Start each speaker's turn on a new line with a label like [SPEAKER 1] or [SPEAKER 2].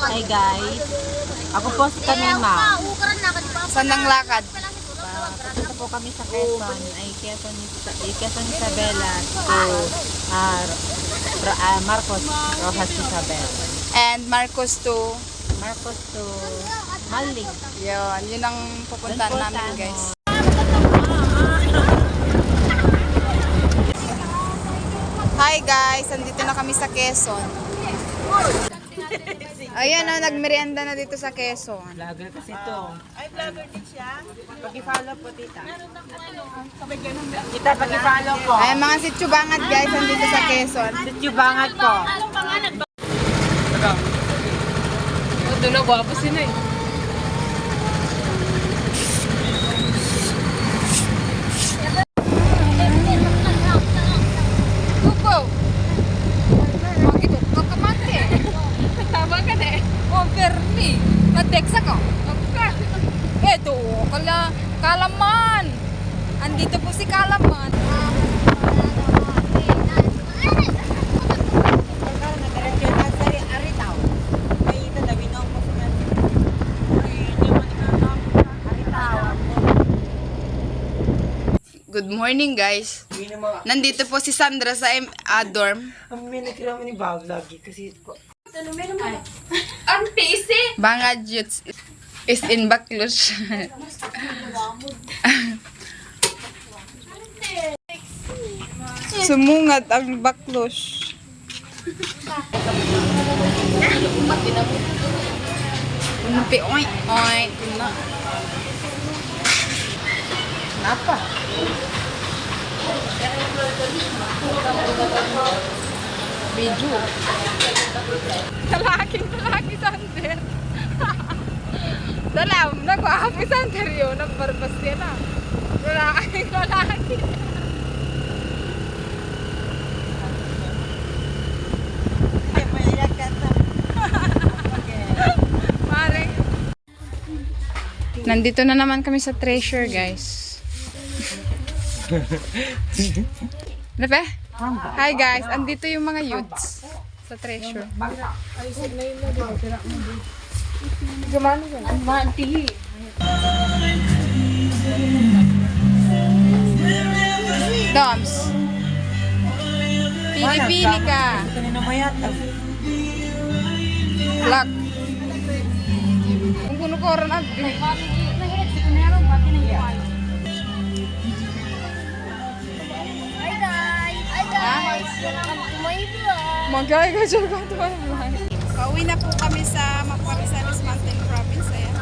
[SPEAKER 1] Hi guys, ako po si Kanima.
[SPEAKER 2] Saan ang lakad?
[SPEAKER 1] Punta po kami sa Quezon, Quezon Isabela to Marcos Rojas Isabel.
[SPEAKER 2] And Marcos to...
[SPEAKER 1] Marcos to Maling.
[SPEAKER 2] Yun ang pupuntahan namin, guys. Hi guys, andito na kami sa Quezon. Ayan na, nagmerienda na dito sa Quezon.
[SPEAKER 1] Vlogger kasi ito.
[SPEAKER 3] Ay, vlogger din siya. Pag-follow po, tita.
[SPEAKER 1] Kita pag-follow po.
[SPEAKER 2] Ay, mga sitsubangat guys, andito sa Quezon.
[SPEAKER 1] Sitsubangat po.
[SPEAKER 3] Doon na, gwapo sila eh.
[SPEAKER 2] Kuko! Magito, kakamante.
[SPEAKER 3] Tama ka na eh.
[SPEAKER 2] Oh, Fermi. Madeksa ka. Eto, Kalaman. Andito po si Kalaman. Good morning guys. Nandito po si Sandra sa dorm.
[SPEAKER 1] Ang minigro ni Bob lagi kasi
[SPEAKER 3] Ang tisi!
[SPEAKER 2] Bangad Youths is in Baclus. Sumungat ang Baclus. Unupi, oy, oy, na. Napa? Medyo. Talaki, Sander. Dalam, nagwapo Sander yun. Nagbarbas niya na. Lalaki. Mare. Nandito na naman kami sa Treasure, guys. Lepe? Hi guys, andito yung mga youths sa Treasure. Doms. Pili-pili ka.
[SPEAKER 1] kanina mayata.
[SPEAKER 2] Vlog. Kung kuno ko rin agdi. Magay ka dyan ka ito. Pauwi na po kami sa Macaparizales Mountain Province. Ayan.